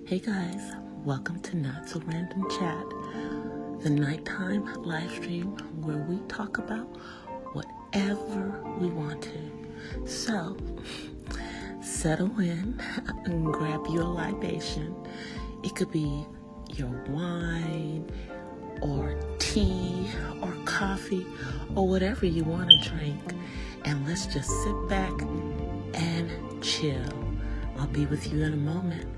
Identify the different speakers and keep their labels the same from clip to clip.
Speaker 1: Hey guys, welcome to Not So Random Chat, the nighttime live stream where we talk about whatever we want to. So, settle in and grab you a libation. It could be your wine or tea or coffee or whatever you want to drink. And let's just sit back and chill. I'll be with you in a moment.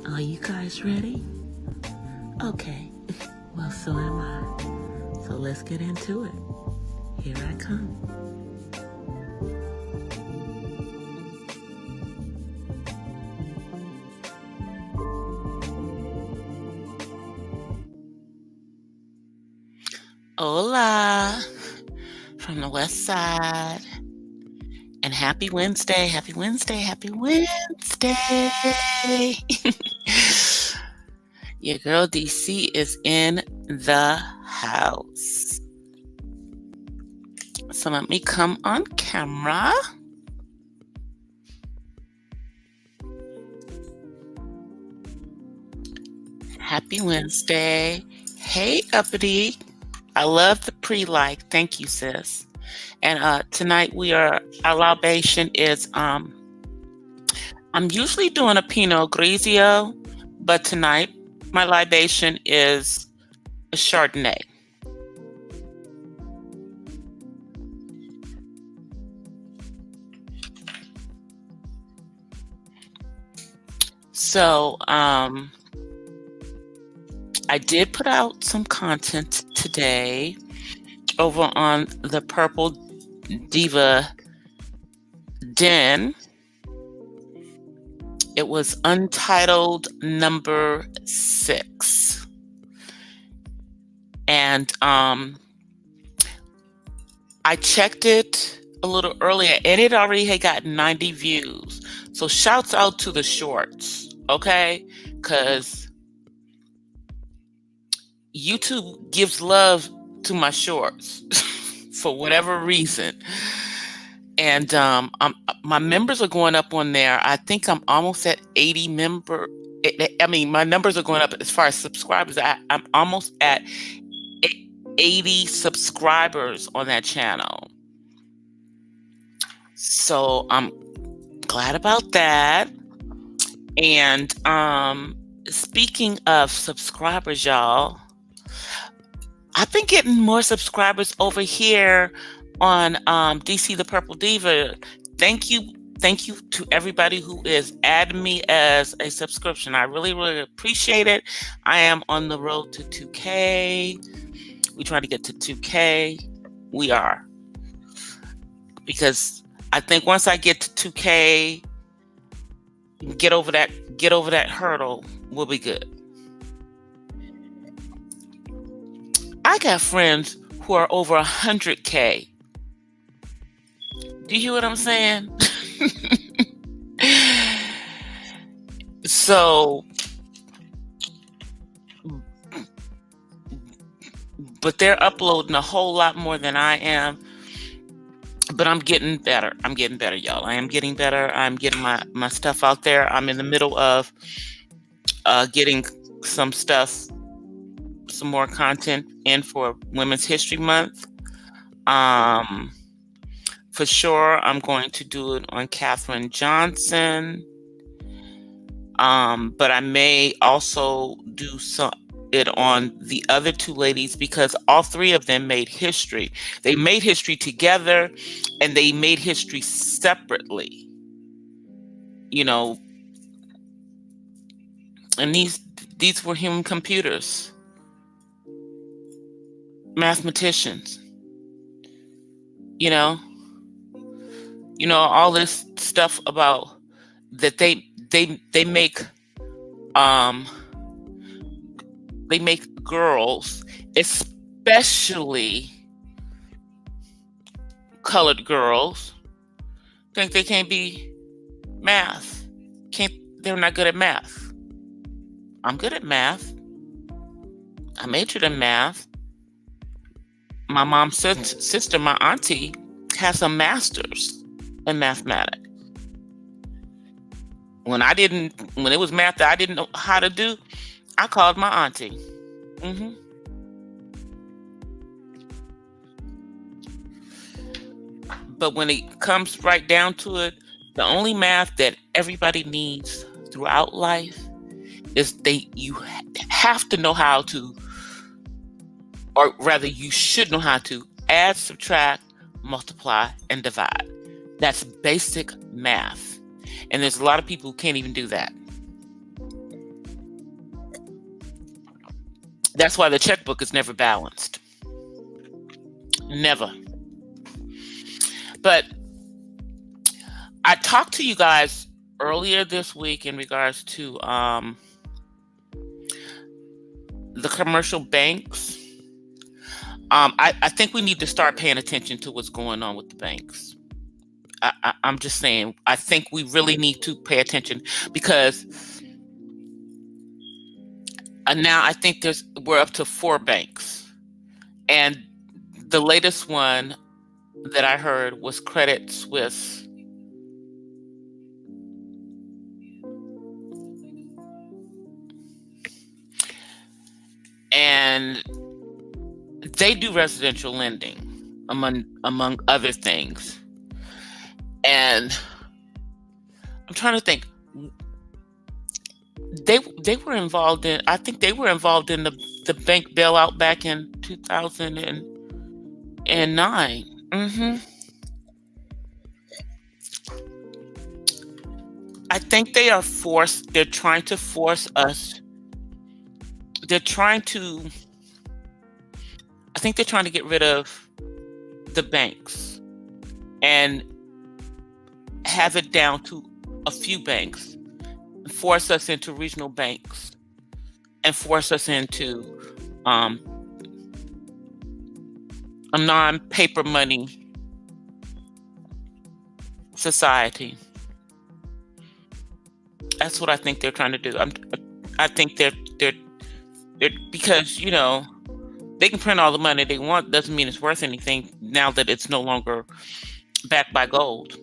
Speaker 1: Are you guys ready? Okay, well, so am I. So let's get into it. Here I come. Hola, from the west side. And happy Wednesday, happy Wednesday, happy Wednesday. Your girl DC is in the house. So let me come on camera. Happy Wednesday. Hey, Uppity. I love the pre-like. Thank you, sis. And tonight our libation is, I'm usually doing a Pinot Grigio, but tonight my libation is a Chardonnay. So, I did put out some content today over on the Purple Diva Den. It was Untitled number 6. And I checked it a little earlier and it already had gotten 90 views. So shouts out to the shorts, okay? Because YouTube gives love to my shorts for whatever reason. And my members are going up on there. I think I'm almost at 80 my numbers are going up as far as subscribers. I'm almost at 80 subscribers on that channel. So I'm glad about that. And speaking of subscribers, y'all, I've been getting more subscribers over here on DC the Purple Diva. Thank you to everybody who is adding me as a subscription. I really, really appreciate it. I am on the road to 2K. We try to get to 2K. We are. Because I think once I get to 2K, get over that hurdle, we'll be good. I got friends who are over 100K. Do you hear what I'm saying? So, but they're uploading a whole lot more than I am. But I'm getting better. Y'all. I am getting better. I'm getting my stuff out there. I'm in the middle of getting some more content in for Women's History Month. Um, for sure, I'm going to do it on Katherine Johnson. But I may also do it on the other two ladies because all three of them made history. They made history together and they made history separately. You know, and these were human computers, mathematicians. You know, all this stuff about that um they make girls, especially colored girls, think they can't be math. They're not good at math. I'm good at math. I majored in math. My mom's sister, my auntie, has a master's in mathematics. When it was math that I didn't know how to do, I called my auntie. hmm But when it comes right down to it, the only math that everybody needs throughout life is you have to know how to, or rather you should know how to add, subtract, multiply, and divide. That's basic math. And there's a lot of people who can't even do that. That's why the checkbook is never balanced. Never. But I talked to you guys earlier this week in regards to the commercial banks. I think we need to start paying attention to what's going on with the banks. I'm just saying, I think we really need to pay attention because now I think we're up to 4 banks. And the latest one that I heard was Credit Suisse. And they do residential lending, among other things. And I'm trying to think. They were involved in. I think they were involved in the bank bailout back in 2009. I think they are forced. They're trying to force us. They're trying to. I think they're trying to get rid of the banks and have it down to a few banks, force us into regional banks, and force us into a non-paper money society. That's what I think they're trying to do. I think they're because they can print all the money they want. Doesn't mean it's worth anything now that it's no longer backed by gold.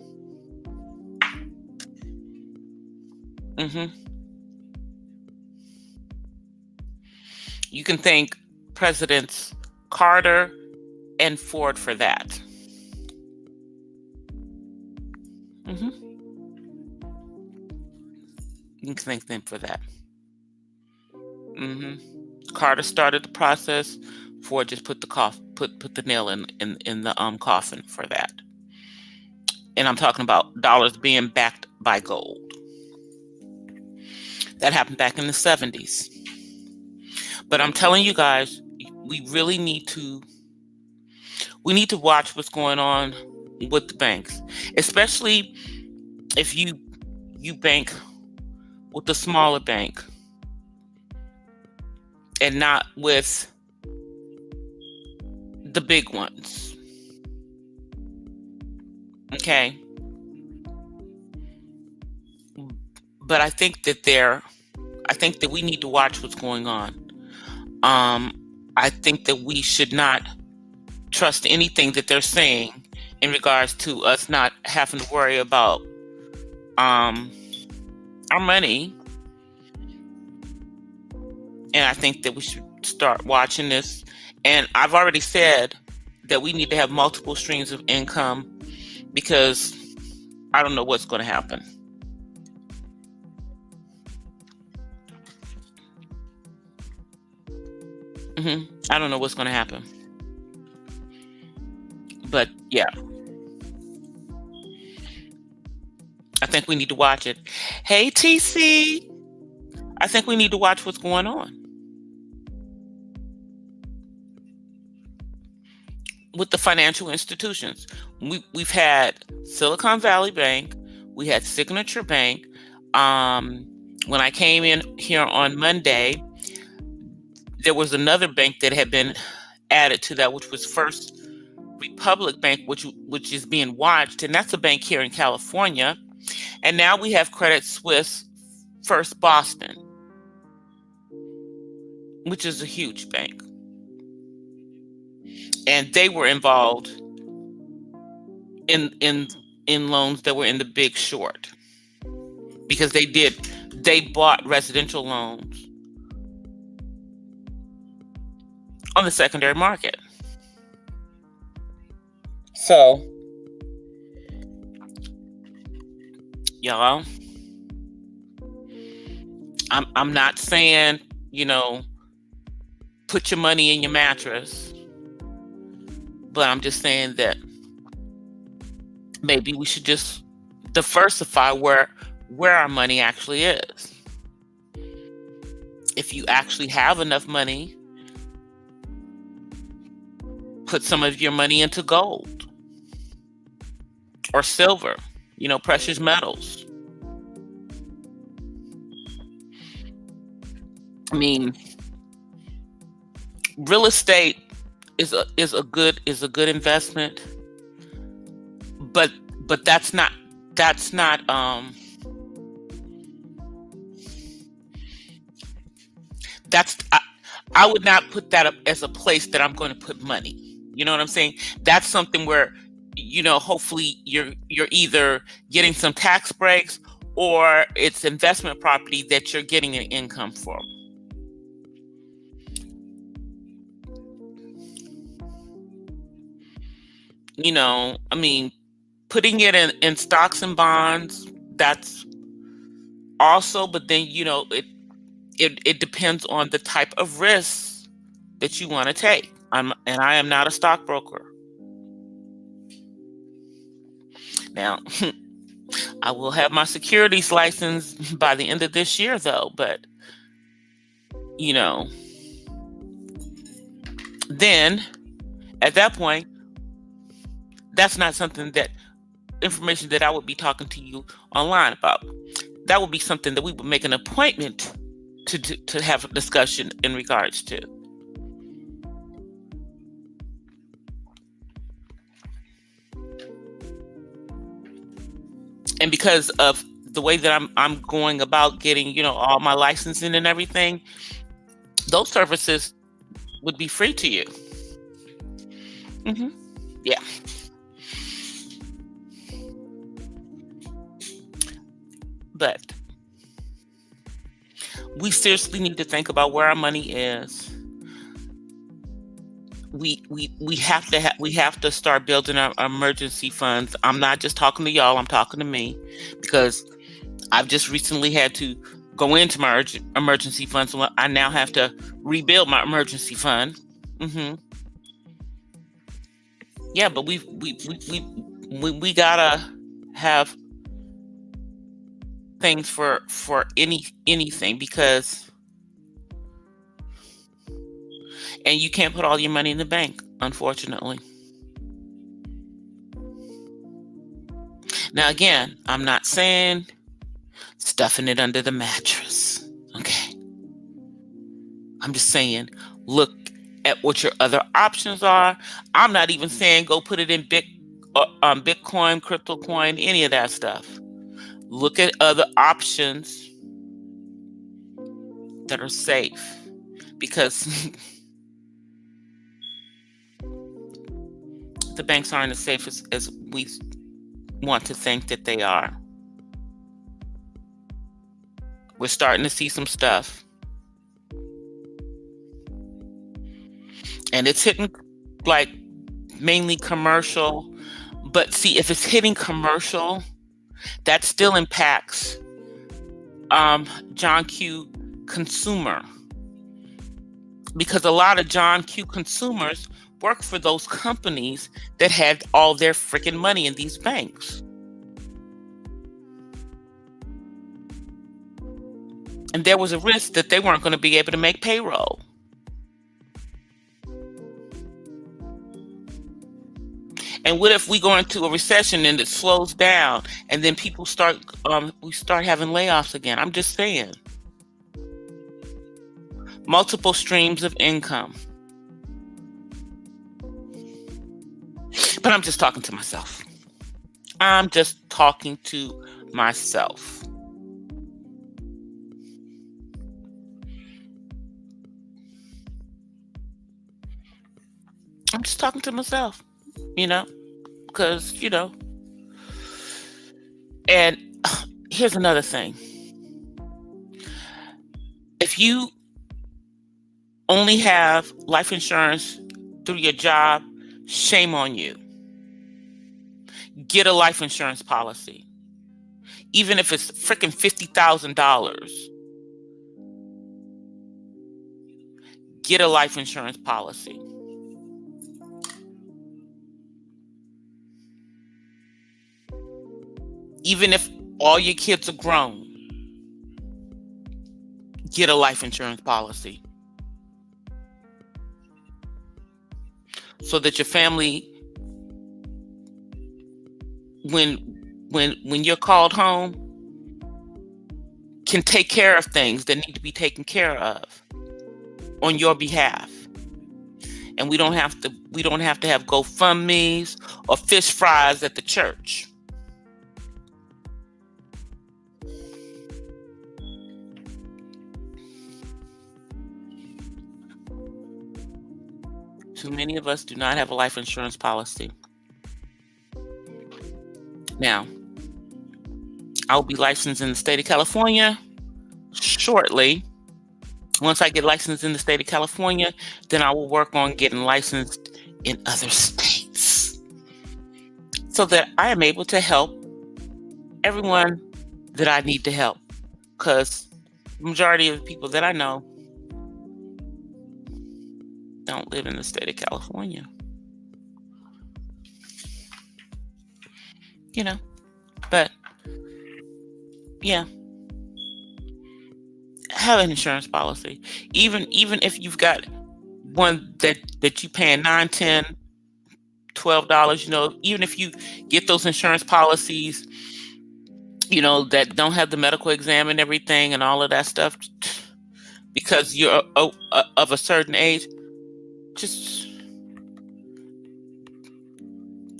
Speaker 1: You can thank Presidents Carter and Ford for that. You can thank them for that. Carter started the process. Ford just put the nail in the coffin for that. And I'm talking about dollars being backed by gold. That happened back in the 70s. But I'm telling you guys, we really need to watch what's going on with the banks, especially if you bank with the smaller bank and not with the big ones. Okay. But I think that we need to watch what's going on. I think that we should not trust anything that they're saying in regards to us not having to worry about our money. And I think that we should start watching this. And I've already said that we need to have multiple streams of income, because I don't know what's going to happen. I don't know what's going to happen. But yeah, I think we need to watch it. Hey, TC, I think we need to watch what's going on with the financial institutions. We've had Silicon Valley Bank, we had Signature Bank. When I came in here on Monday, there was another bank that had been added to that, which was First Republic Bank, which is being watched, and that's a bank here in California. And now we have Credit Suisse First Boston, which is a huge bank. And they were involved in loans that were in the Big Short, because they bought residential loans on the secondary market. So, y'all, I'm not saying, put your money in your mattress, but I'm just saying that maybe we should just diversify where our money actually is. If you actually have enough money, put some of your money into gold or silver, precious metals. I mean, real estate is a good investment, but that's not I would not put that up as a place that I'm going to put money. You know what I'm saying? That's something where, hopefully you're either getting some tax breaks, or it's investment property that you're getting an income from. I mean, putting it in stocks and bonds, that's also, but then, it depends on the type of risks that you want to take. I am not a stockbroker. Now, I will have my securities license by the end of this year, though, but, then at that point, that's not information that I would be talking to you online about. That would be something that we would make an appointment to have a discussion in regards to. And because of the way that I'm going about getting, all my licensing and everything, those services would be free to you. Yeah. But we seriously need to think about where our money is. We have to start building our emergency funds. I'm not just talking to y'all, I'm talking to me, because I've just recently had to go into my emergency fund, so I now have to rebuild my emergency fund. Yeah, but we gotta have things for anything, because and you can't put all your money in the bank, unfortunately. Now, again, I'm not saying stuffing it under the mattress, okay? I'm just saying, look at what your other options are. I'm not even saying go put it in Bitcoin, crypto coin, any of that stuff. Look at other options that are safe, because the banks aren't as safe as we want to think that they are. We're starting to see some stuff, and it's hitting like mainly commercial. But see, if it's hitting commercial, that still impacts John Q consumer, because a lot of John Q consumers work for those companies that had all their freaking money in these banks. And there was a risk that they weren't going to be able to make payroll. And what if we go into a recession and it slows down, and then people we start having layoffs again? I'm just saying. Multiple streams of income. But I'm just talking to myself. I'm just talking to myself. I'm just talking to myself, because, and here's another thing. If you only have life insurance through your job, shame on you. Get a life insurance policy. Even if it's freaking $50,000. Get a life insurance policy. Even if all your kids are grown, get a life insurance policy. So that your family, when you're called home, can take care of things that need to be taken care of on your behalf. And we don't have to have GoFundMes or fish fries at the church. Too many of us do not have a life insurance policy. Now, I'll be licensed in the state of California shortly. Once I get licensed in the state of California, then I will work on getting licensed in other states, so that I am able to help everyone that I need to help. Because the majority of the people that I know don't live in the state of California. But yeah, have an insurance policy. Even if you've got one that you paying $9, $10, $12, even if you get those insurance policies, that don't have the medical exam and everything and all of that stuff, because you're of a certain age, just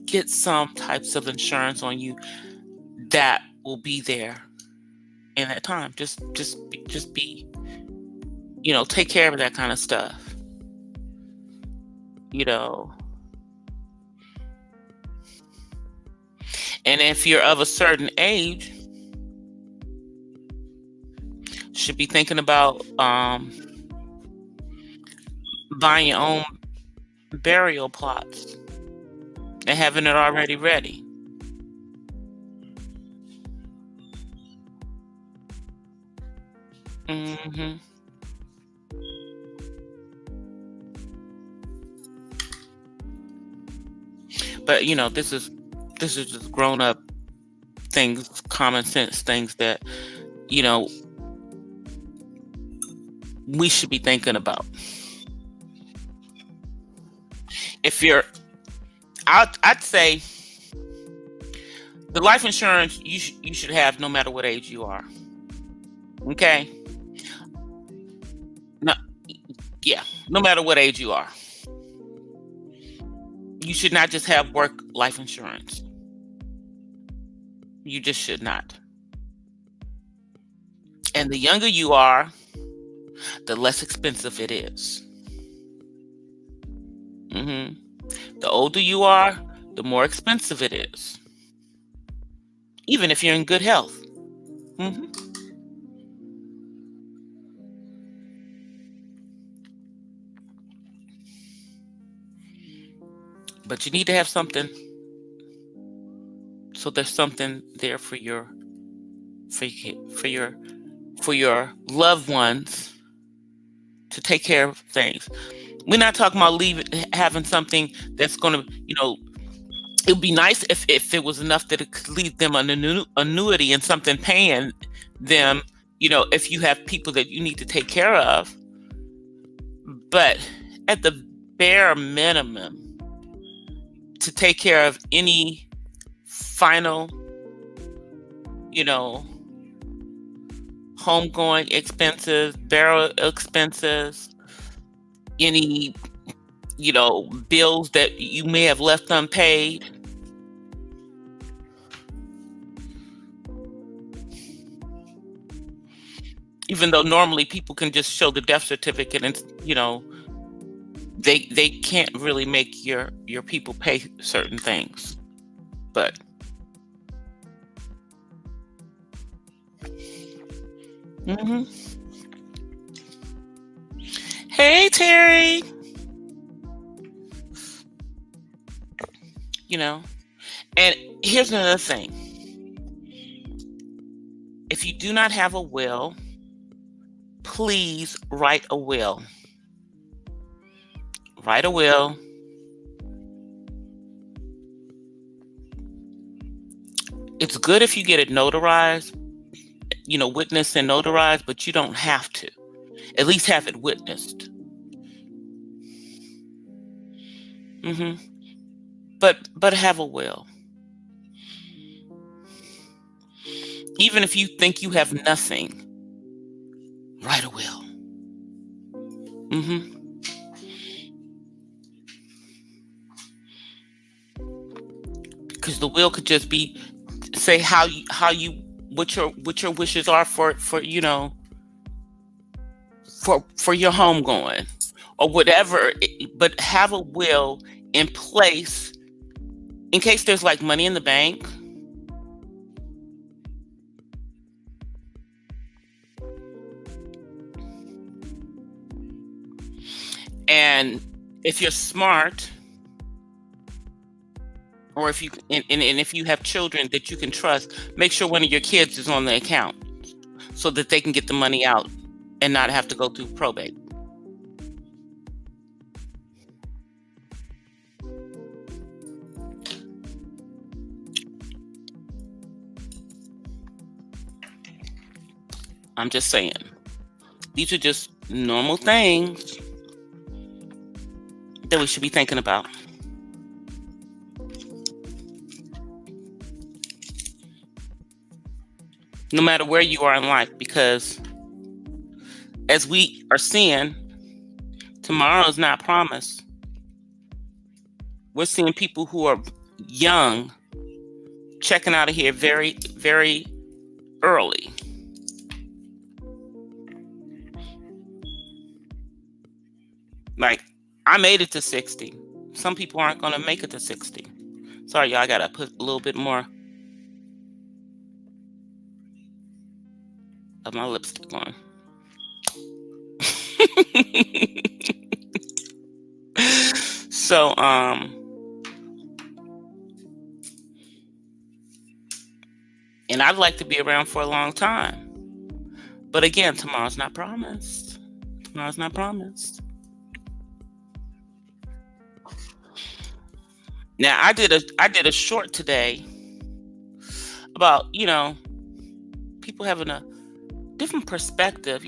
Speaker 1: get some types of insurance on you that will be there in that time. Just be, take care of that kind of stuff. And if you're of a certain age, should be thinking about buying your own burial plots and having it already ready. Mm-hmm. But this is just grown up things, common sense things that we should be thinking about. If you're, I'd say the life insurance you should have no matter what age you are. Okay. No matter what age you are. You should not just have work life insurance. You just should not. And the younger you are, the less expensive it is. Mm-hmm. The older you are, the more expensive it is. Even if you're in good health. Mm-hmm. But you need to have something, so there's something there for your loved ones to take care of things. We're not talking about having something that's going to, it would be nice if it was enough that it could leave them an annuity and something paying them, if you have people that you need to take care of. But at the bare minimum, to take care of any final, homegoing expenses, burial expenses, any, bills that you may have left unpaid. Even though normally people can just show the death certificate and, they can't really make your people pay certain things. But Hey, Terry. And here's another thing. If you do not have a will, please write a will. Write a will. It's good if you get it notarized, witnessed and notarized, but you don't have to. At least have it witnessed. But have a will. Even if you think you have nothing, write a will. Because the will could just be say what your wishes are for for your homegoing or whatever. But have a will in place in case there's like money in the bank. And if you're smart, or if you if you have children that you can trust, make sure one of your kids is on the account so that they can get the money out and not have to go through probate. I'm just saying. These are just normal things that we should be thinking about. No matter where you are in life, because as we are seeing, tomorrow is not promised. We're seeing people who are young checking out of here very, very early. Like, I made it to 60. Some people aren't going to make it to 60. Sorry, y'all, I got to put a little bit more of my lipstick on. So, and I'd like to be around for a long time. But again, tomorrow's not promised. Tomorrow's not promised. Now, I did a short today about, people having a different perspective,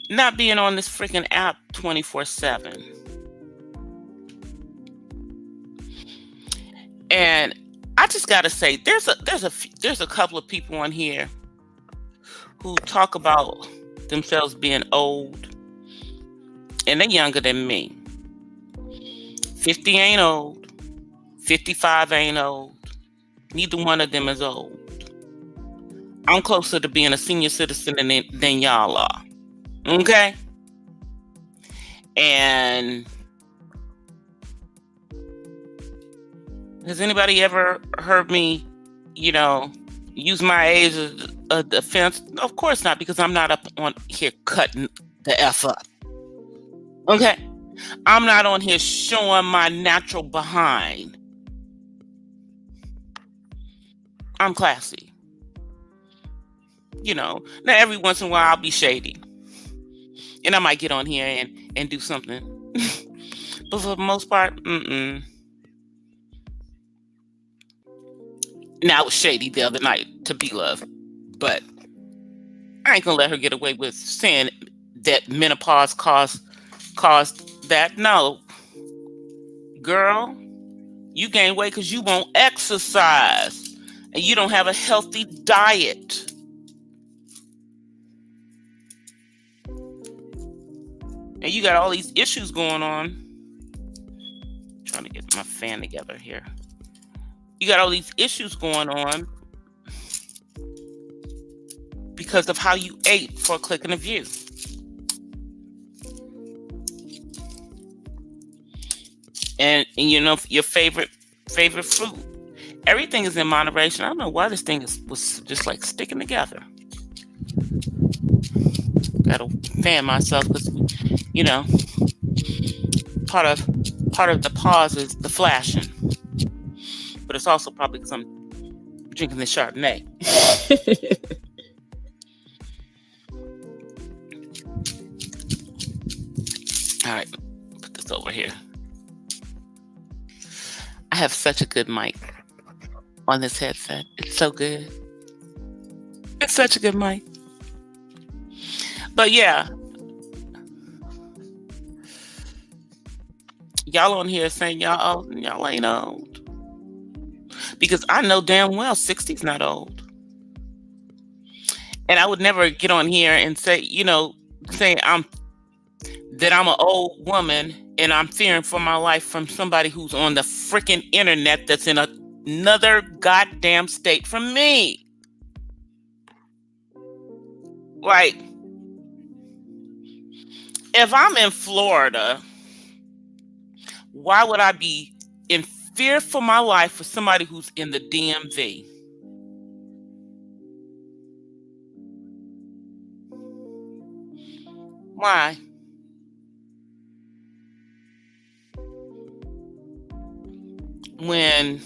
Speaker 1: not being on this freaking app 24/7. And I just got to say, there's a couple of people on here who talk about themselves being old, and they're younger than me. 50 ain't old. 55 ain't old. Neither one of them is old. I'm closer to being a senior citizen than y'all are. Okay? And has anybody ever heard me, use my age as a defense? Of course not, because I'm not up on here cutting the F up. Okay? I'm not on here showing my natural behind. I'm classy. You know, now every once in a while I'll be shady. And I might get on here and do something. But for the most part, Now, I was shady the other night to be love. But I ain't gonna let her get away with saying that menopause caused that. No, girl, you gain weight because you won't exercise and you don't have a healthy diet. And you got all these issues going on. Trying to get my fan together here. You got all these issues going on because of how you ate for a click and a view. And you know, your favorite fruit. Everything is in moderation. I don't know why this thing was just like sticking together. Gotta fan myself because, you know, part of the pause is the flashing. But it's also probably because I'm drinking the Chardonnay. All right, put this over here. I have such a good mic on this headset. It's so good. It's such a good mic. But yeah, y'all on here saying y'all ain't old. Because I know damn well 60's not old. And I would never get on here and say, you know, saying I'm an old woman and I'm fearing for my life from somebody who's on the freaking internet that's in another goddamn state from me. Like, if I'm in Florida, why would I be in fear for my life for somebody who's in the DMV? Why? When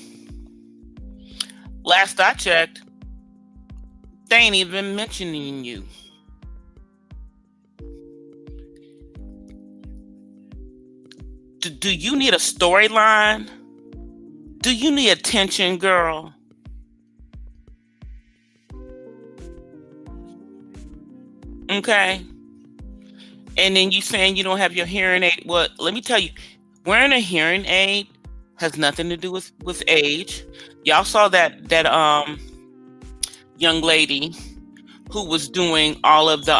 Speaker 1: last I checked, they ain't even mentioning you. Do you need a storyline? Do you need attention, girl? Okay. And then you saying you don't have your hearing aid. Well, let me tell you, wearing a hearing aid has nothing to do with age. Y'all saw that young lady who was doing all of the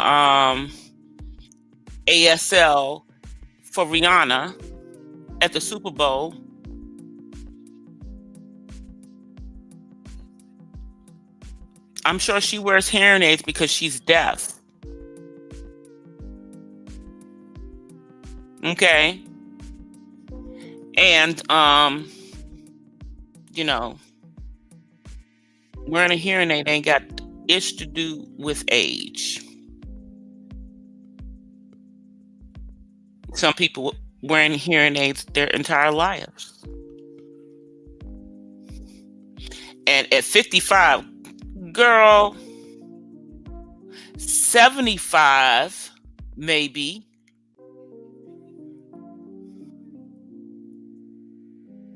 Speaker 1: ASL for Rihanna at the Super Bowl. I'm sure she wears hearing aids because she's deaf. Okay. And you know, wearing a hearing aid ain't got ish to do with age. Some people wearing hearing aids their entire lives. And at 55, girl, 75 maybe.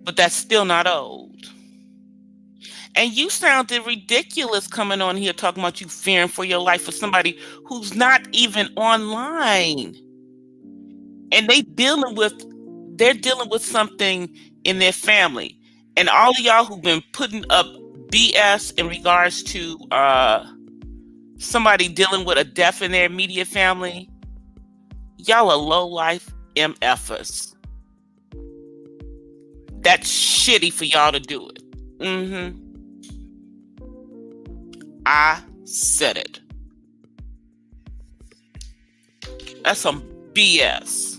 Speaker 1: But that's still not old. And you sounded ridiculous coming on here talking about you fearing for your life for somebody who's not even online. And they're dealing with something in their family. And all of y'all who've been putting up BS in regards to somebody dealing with a death in their immediate family, y'all are low-life MFers. That's shitty for y'all to do it. I said it. That's some BS.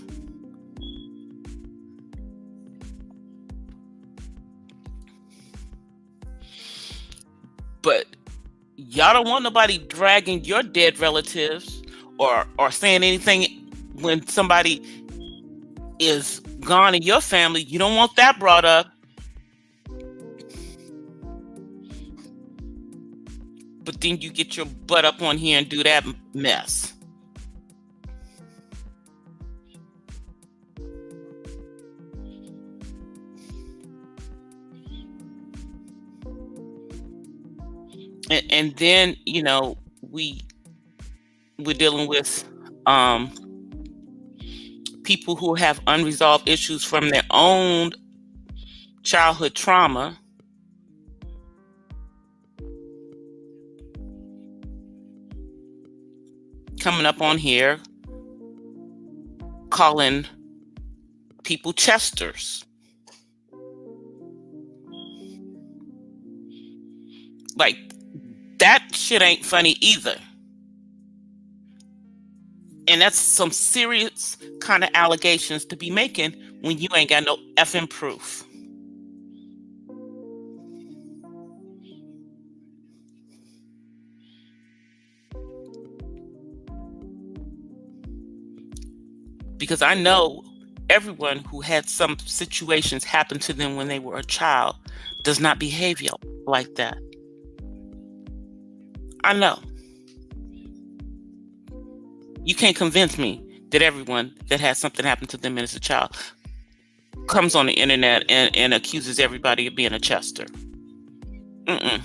Speaker 1: But y'all don't want nobody dragging your dead relatives or saying anything when somebody
Speaker 2: is gone in your family. You don't want that brought up. But then you get your butt up on here and do that mess. And then, we're dealing with people who have unresolved issues from their own childhood trauma. Coming up on here, calling people Chesters. Like, that shit ain't funny either. And that's some serious kind of allegations to be making when you ain't got no effing proof. Because I know everyone who had some situations happen to them when they were a child does not behave like that. I know. You can't convince me that everyone that has something happen to them as a child comes on the internet and accuses everybody of being a Chester. Mm-mm.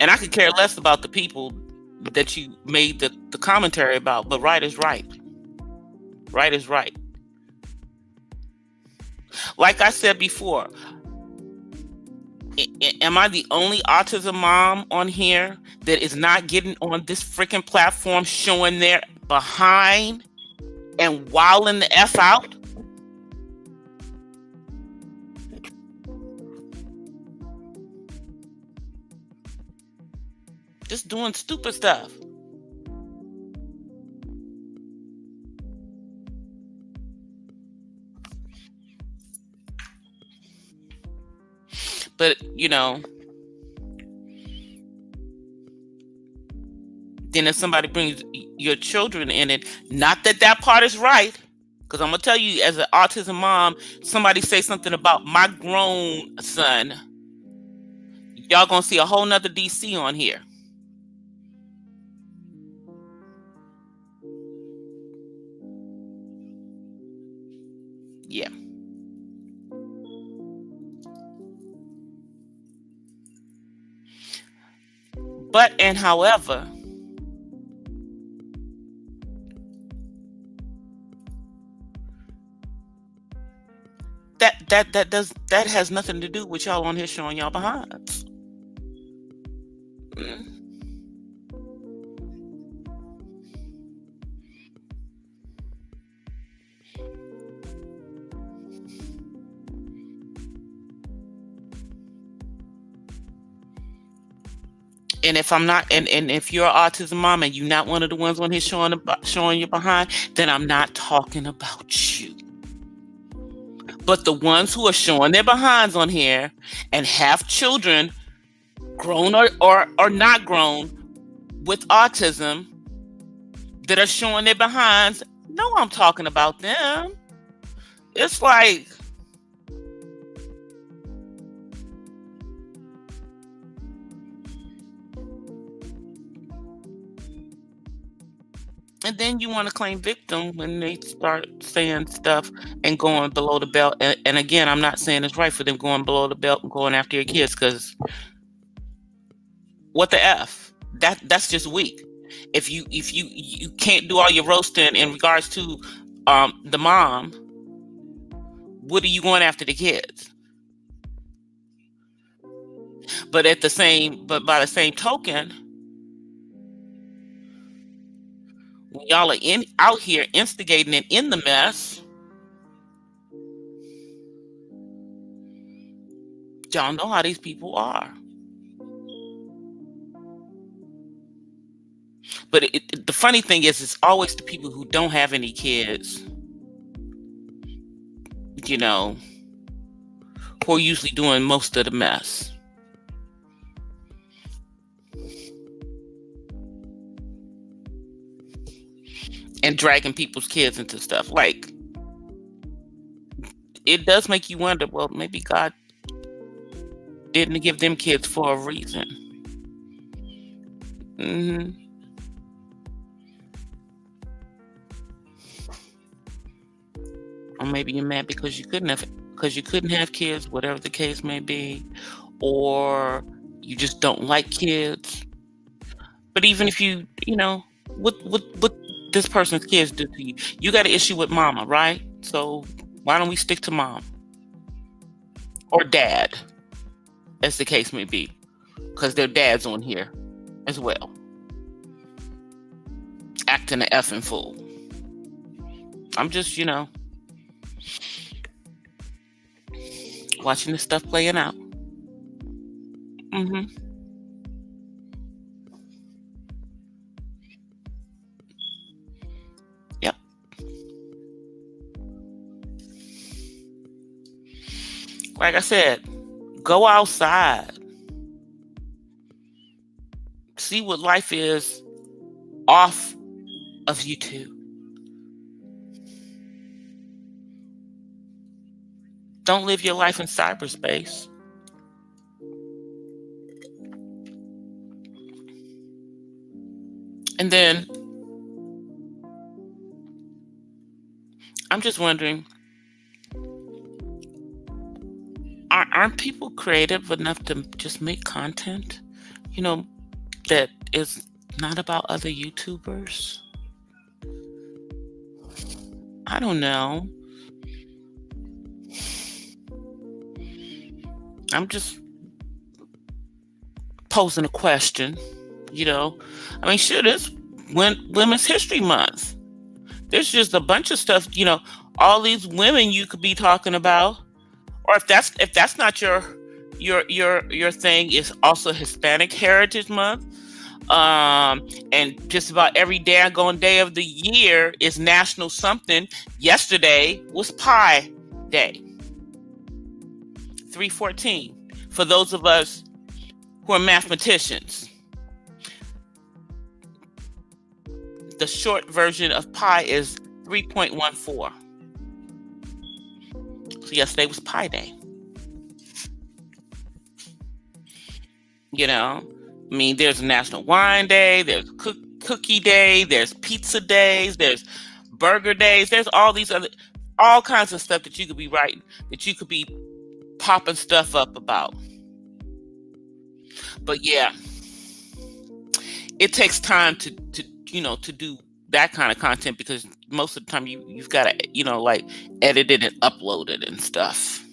Speaker 2: And I could care less about the people that you made the commentary about, but right is right. Right is right. Like I said before, am I the only autism mom on here that is not getting on this freaking platform showing their behind and wilding the F out? Just doing stupid stuff. But, then if somebody brings your children in it, not that part is right, because I'm going to tell you, as an autism mom, somebody say something about my grown son, y'all going to see a whole nother DC on here. Yeah. But, and however, that has nothing to do with y'all on here showing y'all behinds. And if I'm not, and if you're an autism mom and you're not one of the ones on here showing you behind, then I'm not talking about you. But the ones who are showing their behinds on here and have children, grown or not grown, with autism, that are showing their behinds, no, I'm talking about them. It's like, and then you want to claim victim when they start saying stuff and going below the belt. And again, I'm not saying it's right for them going below the belt and going after your kids, because what the F? That's just weak. If you can't do all your roasting in regards to the mom, what are you going after the kids? But by the same token, when y'all are out here instigating and in the mess, y'all know how these people are. But the funny thing is, it's always the people who don't have any kids, who are usually doing most of the mess. and dragging people's kids into stuff. Like, it does make you wonder, well, maybe God didn't give them kids for a reason. Hmm. Or maybe you're mad because you couldn't have kids, whatever the case may be, or you just don't like kids. But even if what this person's kids do to you, you got an issue with mama, right? So why don't we stick to mom or dad, as the case may be, because their dad's on here as well, acting an effing fool. I'm just, watching this stuff playing out. Hmm. Yep. Like I said, go outside, see what life is off of YouTube. Don't live your life in cyberspace. And then I'm just wondering, aren't people creative enough to just make content, you know, that is not about other YouTubers? I don't know. I'm just posing a question, you know. I mean, sure, this Women's History Month. There's just a bunch of stuff, all these women you could be talking about. Or if that's not your thing, is also Hispanic Heritage Month. And just about every daggone day of the year is national something. Yesterday was Pi Day, 314. For those of us who are mathematicians, the short version of pi is 3.14. So yesterday was Pi Day. I mean, there's National Wine Day, there's Cookie Day, there's Pizza Days, there's Burger Days, there's all kinds of stuff that you could be writing, that you could be popping stuff up about. But yeah, it takes time to do that kind of content, because most of the time you've got to like edit it and upload it and stuff.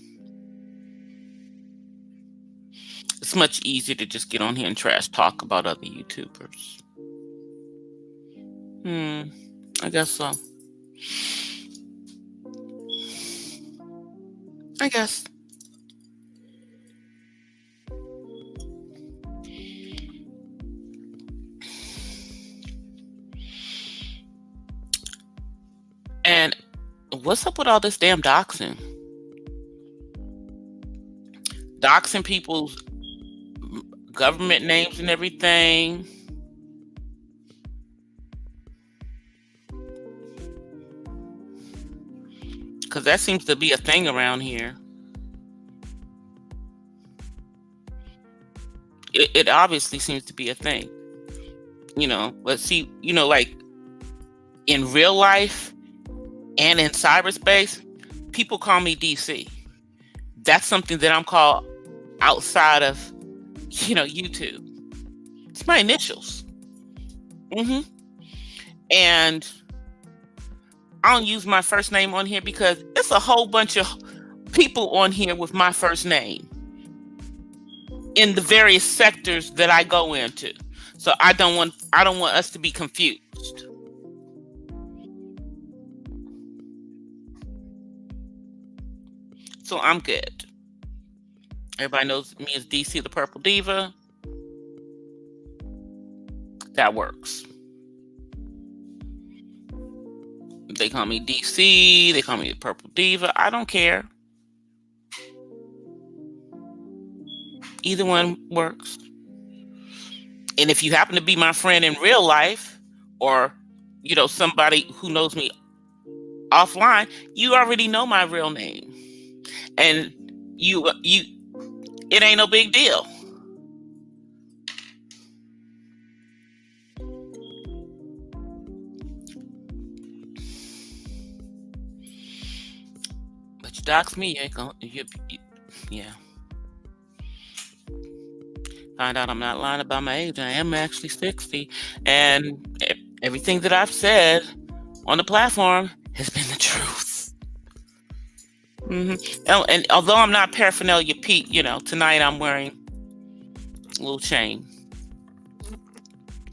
Speaker 2: It's much easier to just get on here and trash talk about other YouTubers. I guess so. I guess. And what's up with all this damn doxing? Doxing people's government names and everything. Because that seems to be a thing around here. It obviously seems to be a thing. But see, like in real life and in cyberspace, people call me DC. That's something that I'm called outside of, YouTube. It's my initials. And I don't use my first name on here because it's a whole bunch of people on here with my first name in the various sectors that I go into. So I don't want us to be confused. So I'm good. Everybody knows me as DC the Purple Diva. That works. They call me DC, they call me the Purple Diva. I don't care. Either one works. And if you happen to be my friend in real life, or somebody who knows me offline, you already know my real name, and you it ain't no big deal. But you dox me, you ain't gonna. Yeah. Find out I'm not lying about my age. I am actually 60, and everything that I've said on the platform has been the truth. And although I'm not paraphernalia Pete, tonight I'm wearing a little chain,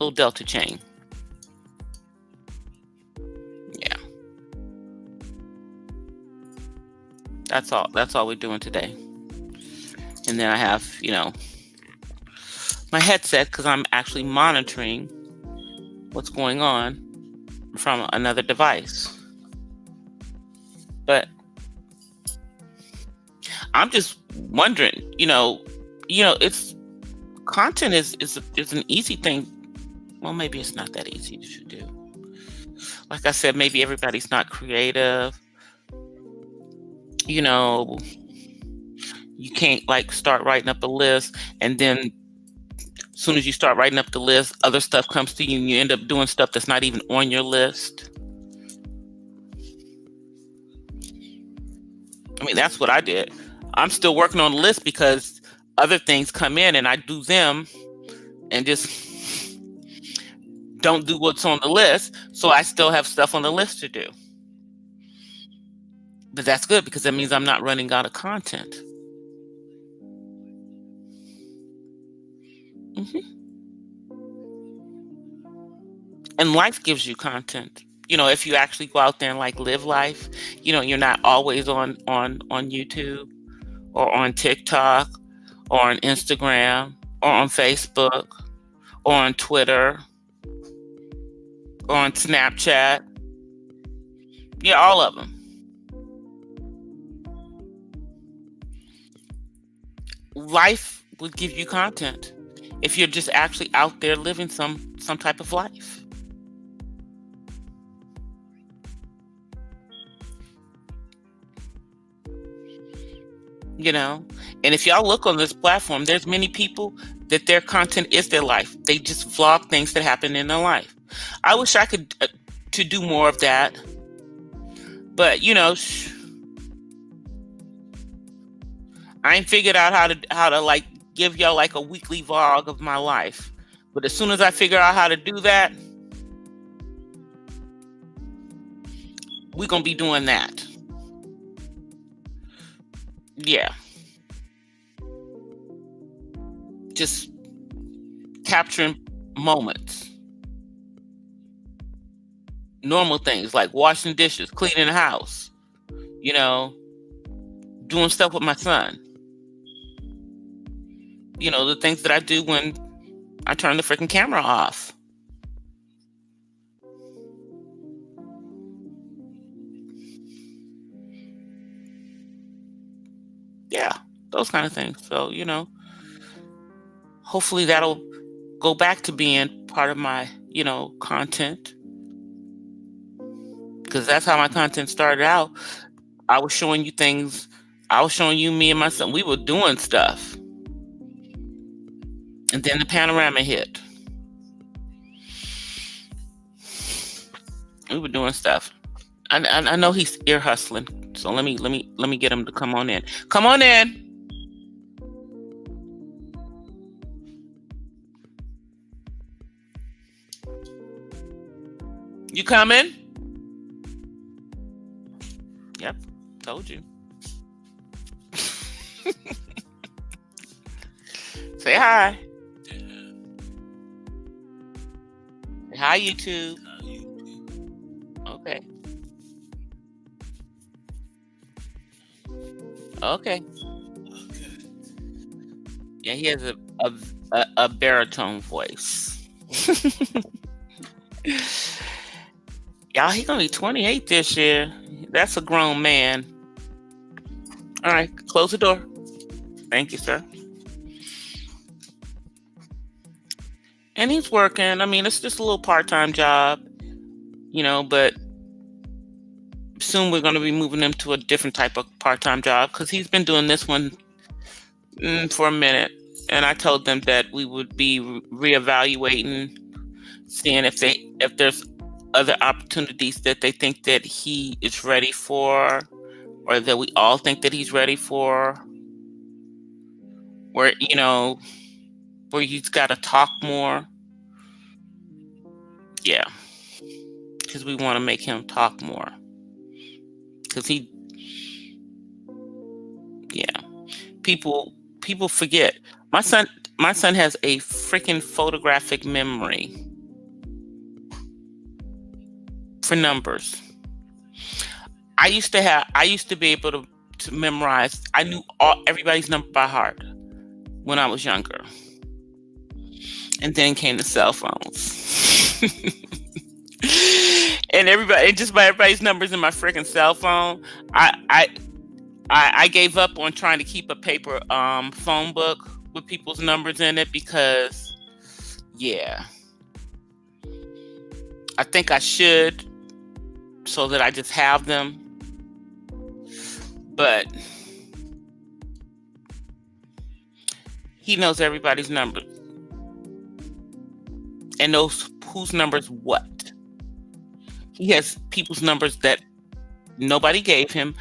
Speaker 2: little Delta chain. Yeah, that's all. That's all we're doing today. And then I have, my headset because I'm actually monitoring what's going on from another device. But I'm just wondering, it's content is an easy thing. Well, maybe it's not that easy to do. Like I said, maybe everybody's not creative. You can't start writing up a list, and then as soon as you start writing up the list, other stuff comes to you and you end up doing stuff that's not even on your list. I mean, that's what I did. I'm still working on the list because other things come in and I do them and just don't do what's on the list. So I still have stuff on the list to do. But that's good because that means I'm not running out of content. And life gives you content. If you actually go out there and live life, you're not always on YouTube or on TikTok or on Instagram or on Facebook or on Twitter or on Snapchat. Yeah, all of them. Life would give you content if you're just actually out there living some type of life. And if y'all look on this platform, there's many people that their content is their life. They just vlog things that happen in their life. I wish I could to do more of that, but I ain't figured out how to give y'all a weekly vlog of my life. But as soon as I figure out how to do that, we're gonna be doing that. Yeah. Just capturing moments. Normal things like washing dishes, cleaning the house, doing stuff with my son. The things that I do when I turn the freaking camera off. Yeah, those kind of things. So, hopefully that'll go back to being part of my, content. Because that's how my content started out. I was showing you things. I was showing you me and my son. We were doing stuff. And then the panorama hit. We were doing stuff. I know he's ear hustling. So let me get him to come on in. Come on in. You coming? Yep, told you. Say hi. Say hi, YouTube. Okay. Okay. Yeah, he has a baritone voice. Y'all, he gonna be 28 this year. That's a grown man. All right, close the door. Thank you, sir. And he's working. I mean, it's just a little part-time job. But soon we're going to be moving him to a different type of part-time job because he's been doing this one for a minute. And I told them that we would be reevaluating, seeing if there's other opportunities that they think that he is ready for, or that we all think that he's ready for, where where he's got to talk more. Yeah, because we want to make him talk more. Because people forget. My son has a freaking photographic memory for numbers. I used to be able to memorize. I knew everybody's number by heart when I was younger. And then came the cell phones. And just by everybody's numbers in my freaking cell phone. I gave up on trying to keep a paper phone book with people's numbers in it because, I think I should, so that I just have them. But he knows everybody's number and knows whose numbers what. He has people's numbers that nobody gave him.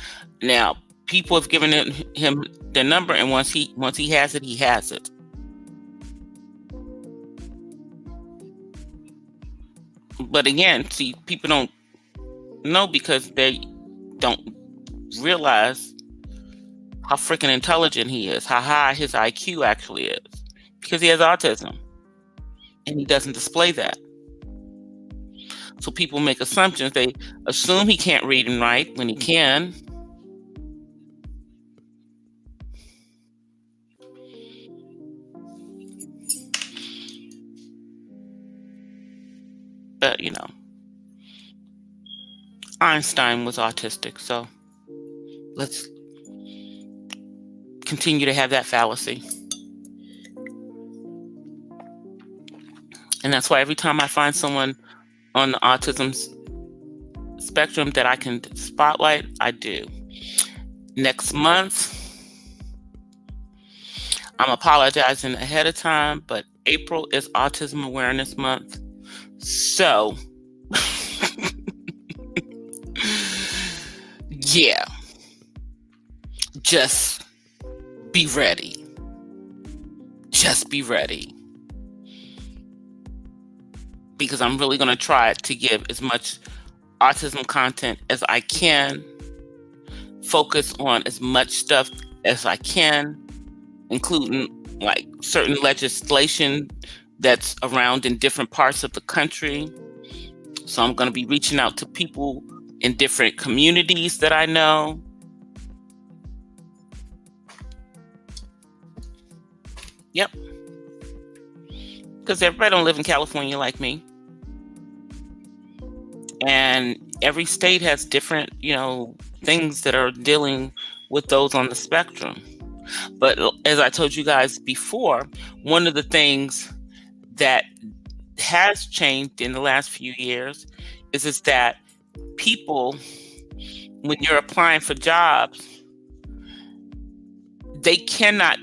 Speaker 2: Now, people have given him their number, and once he has it, he has it. But again, see, people don't know because they don't realize how freaking intelligent he is, how high his IQ actually is, because he has autism, and he doesn't display that. So people make assumptions. They assume he can't read and write when he can. But, Einstein was autistic, so let's continue to have that fallacy. And that's why every time I find someone on the autism spectrum that I can spotlight, I do. Next month, I'm apologizing ahead of time, but April is Autism Awareness Month. So, just be ready. Just be ready. Because I'm really going to try to give as much autism content as I can, focus on as much stuff as I can, including like certain legislation that's around in different parts of the country. So I'm going to be reaching out to people in different communities that I know. Yep. Because everybody don't live in California like me. And every state has different, things that are dealing with those on the spectrum. But as I told you guys before, one of the things that has changed in the last few years is that people, when you're applying for jobs, they cannot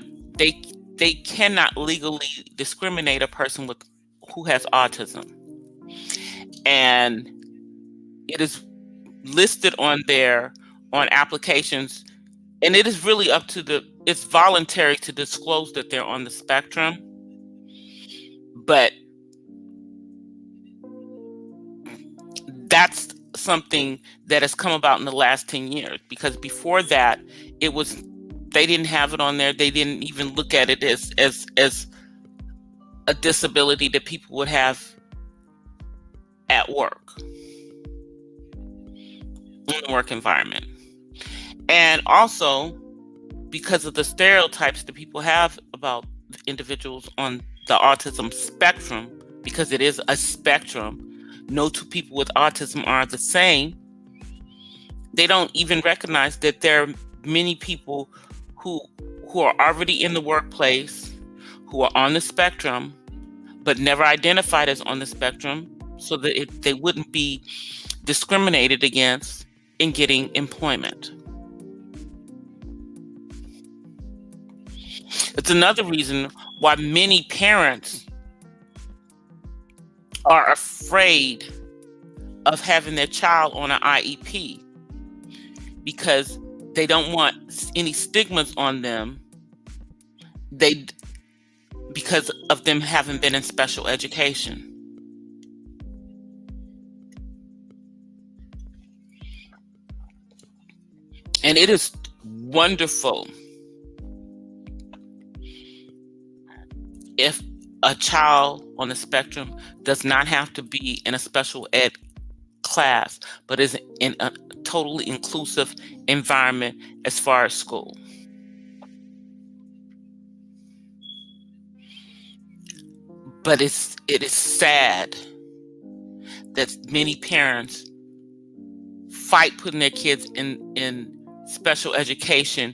Speaker 2: legally discriminate a person who has autism. And it is listed on applications, and it is really up to it's voluntary to disclose that they're on the spectrum. But that's something that has come about in the last 10 years, because before that, they didn't have it on there. They didn't even look at it as a disability that people would have at work, in the work environment. And also because of the stereotypes that people have about individuals on the autism spectrum, because it is a spectrum, no two people with autism are the same. They don't even recognize that there are many people who are already in the workplace, who are on the spectrum, but never identified as on the spectrum, so that they wouldn't be discriminated against in getting employment. It's another reason why many parents are afraid of having their child on an IEP because they don't want any stigmas on them because of them having been in special education. And it is wonderful if a child on the spectrum does not have to be in a special ed class, but is in a totally inclusive environment as far as school. But it is sad that many parents fight putting their kids in special education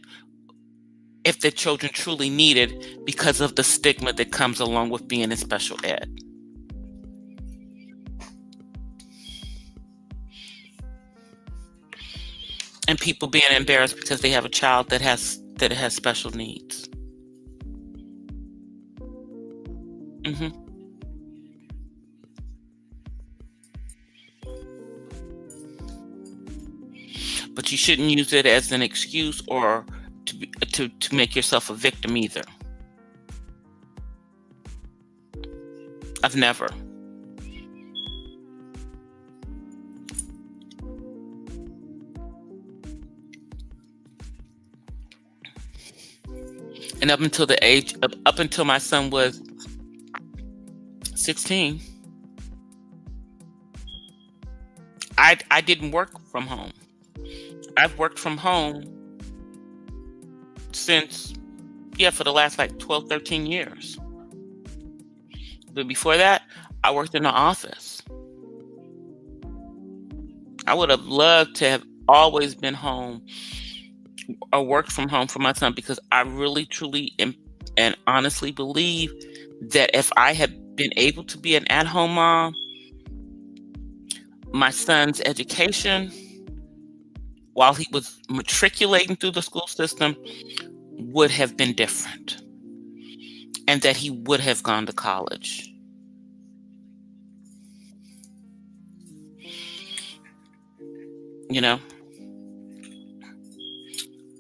Speaker 2: if their children truly need it because of the stigma that comes along with being in special ed. And people being embarrassed because they have a child that has special needs. But you shouldn't use it as an excuse or to make yourself a victim either. I've never. And up until my son was 16, I didn't work from home. I've worked from home since, for the last like 12, 13 years. But before that, I worked in the office. I would have loved to have always been home or worked from home for my son, because I really, truly and honestly believe that if I had been able to be an at-home mom, my son's education, while he was matriculating through the school system, would have been different, and that he would have gone to college.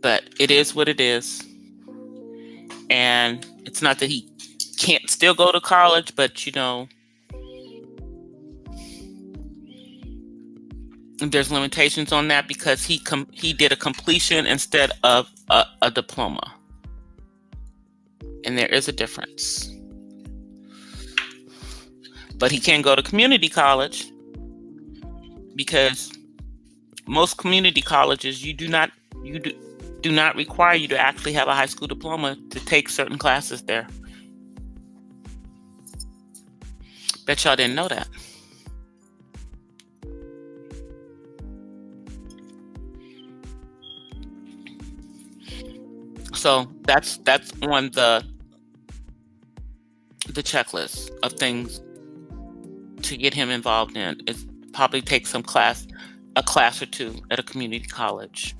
Speaker 2: But it is what it is. And it's not that he can't still go to college, but there's limitations on that because he did a completion instead of a diploma. And there is a difference. But he can go to community college, because most community colleges do not require you to actually have a high school diploma to take certain classes there. Bet y'all didn't know that. So that's on the checklist of things to get him involved in. It probably takes a class or two at a community college.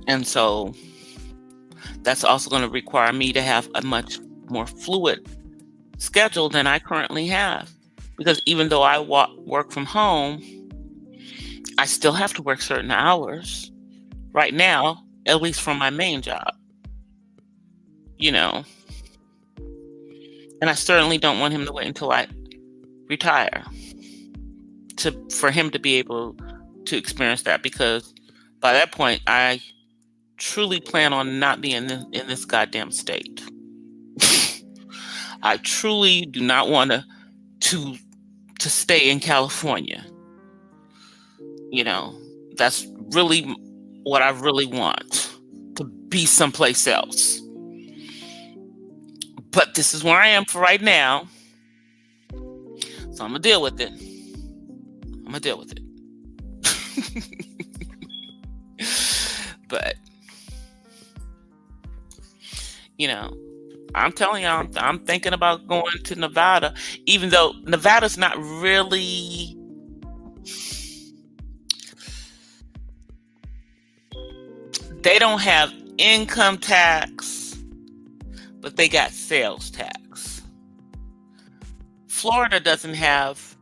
Speaker 2: And so that's also going to require me to have a much more fluid schedule than I currently have. Because even though I work from home, I still have to work certain hours right now, at least from my main job. And I certainly don't want him to wait until I retire for him to be able to experience that, because by that point, I truly plan on not being in this goddamn state. I truly do not want to stay in California. That's really what I really want, to be someplace else. But this is where I am for right now. So I'm going to deal with it. But, I'm telling y'all, I'm thinking about going to Nevada, even though Nevada's not really. They don't have income tax, but they got sales tax. Florida doesn't have.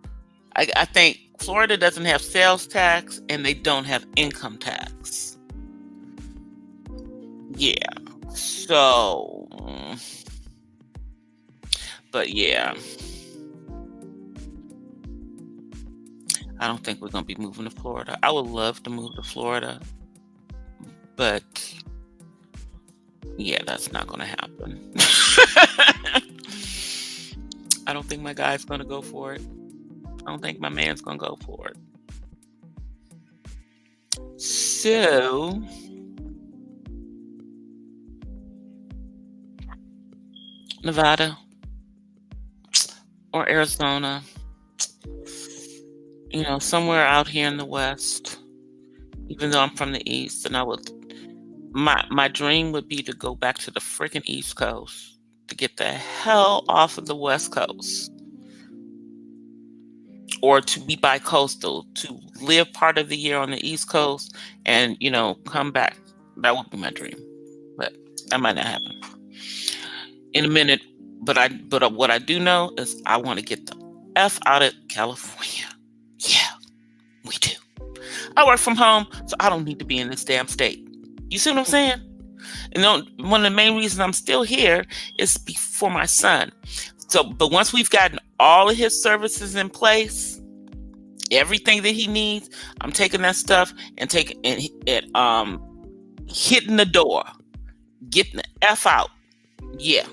Speaker 2: I think Florida doesn't have sales tax, and they don't have income tax. Yeah. So, but yeah, I don't think we're gonna be moving to Florida. I would love to move to Florida, but yeah, that's not gonna happen. I don't think my guy's gonna go for it. I don't think my man's gonna go for it. So, Nevada or Arizona, somewhere out here in the West. Even though I'm from the East, and my dream would be to go back to the freaking East Coast, to get the hell off of the West Coast, or to be bi-coastal, to live part of the year on the East Coast and come back. That would be my dream, but that might not happen in a minute. But what I do know is I want to get the F out of California. Yeah, we do. I work from home, so I don't need to be in this damn state. You see what I'm saying? And one of the main reasons I'm still here is for my son. So, but once we've gotten all of his services in place, everything that he needs, I'm taking that stuff and hitting the door, getting the F out. Yeah.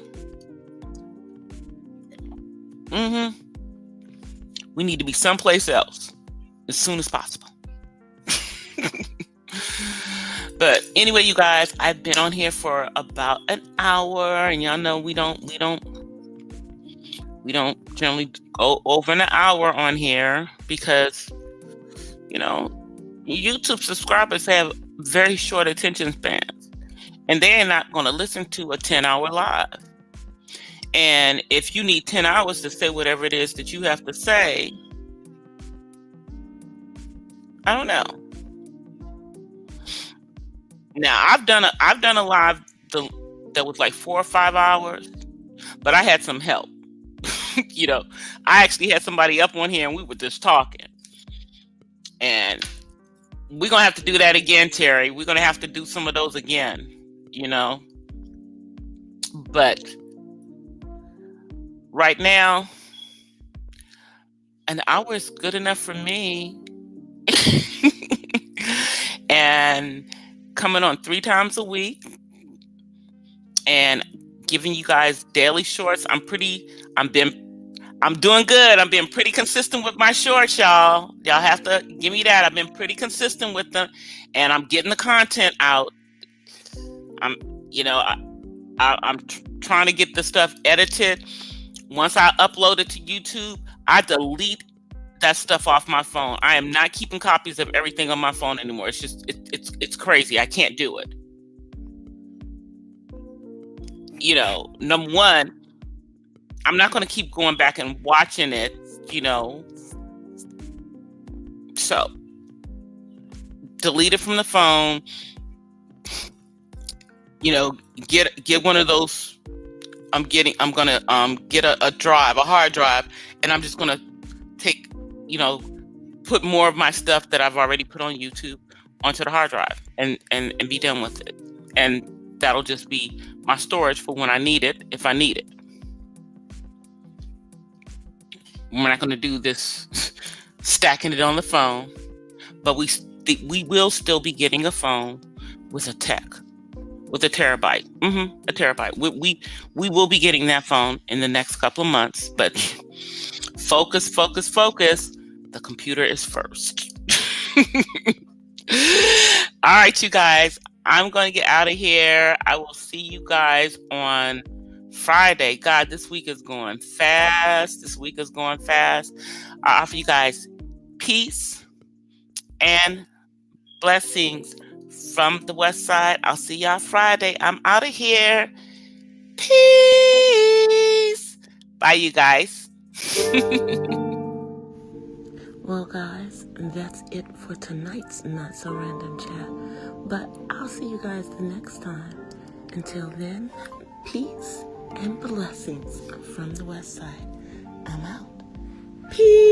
Speaker 2: We need to be someplace else as soon as possible. But anyway, you guys, I've been on here for about an hour, and y'all know we don't generally go over an hour on here because YouTube subscribers have very short attention spans, and they're not going to listen to a 10-hour live. And if you need 10 hours to say whatever it is that you have to say, I don't know. Now I've done a live that was like 4 or 5 hours, but I had some help. I actually had somebody up on here and we were just talking. And we're gonna have to do that again, Terry. We're gonna have to do some of those again, But right now, an hour is good enough for me. And coming on 3 times a week and giving you guys daily shorts. I'm doing good. I'm being pretty consistent with my shorts, y'all. Y'all have to give me that. I've been pretty consistent with them, and I'm getting the content out. I'm trying to get the stuff edited. Once I upload it to YouTube, I delete that stuff off my phone. I am not keeping copies of everything on my phone anymore. It's just it's crazy. I can't do it. Number one, I'm not going to keep going back and watching it. So delete it from the phone. Get one of those. I'm gonna get a hard drive, and I'm just gonna take, put more of my stuff that I've already put on YouTube onto the hard drive and be done with it. And that'll just be my storage for when I need it, if I need it. We're not going to do this stacking it on the phone, but we will still be getting a phone with a terabyte. A terabyte. We will be getting that phone in the next couple of months, but focus. The computer is first. All right, you guys, I'm going to get out of here. I will see you guys on Friday. God, this week is going fast. I offer you guys peace and blessings from the West Side. I'll see y'all Friday. I'm out of here. Peace. Bye, you guys.
Speaker 1: Well, guys, that's it for tonight's Not So Random Chat. But I'll see you guys the next time. Until then, peace and blessings from the West Side. I'm out. Peace.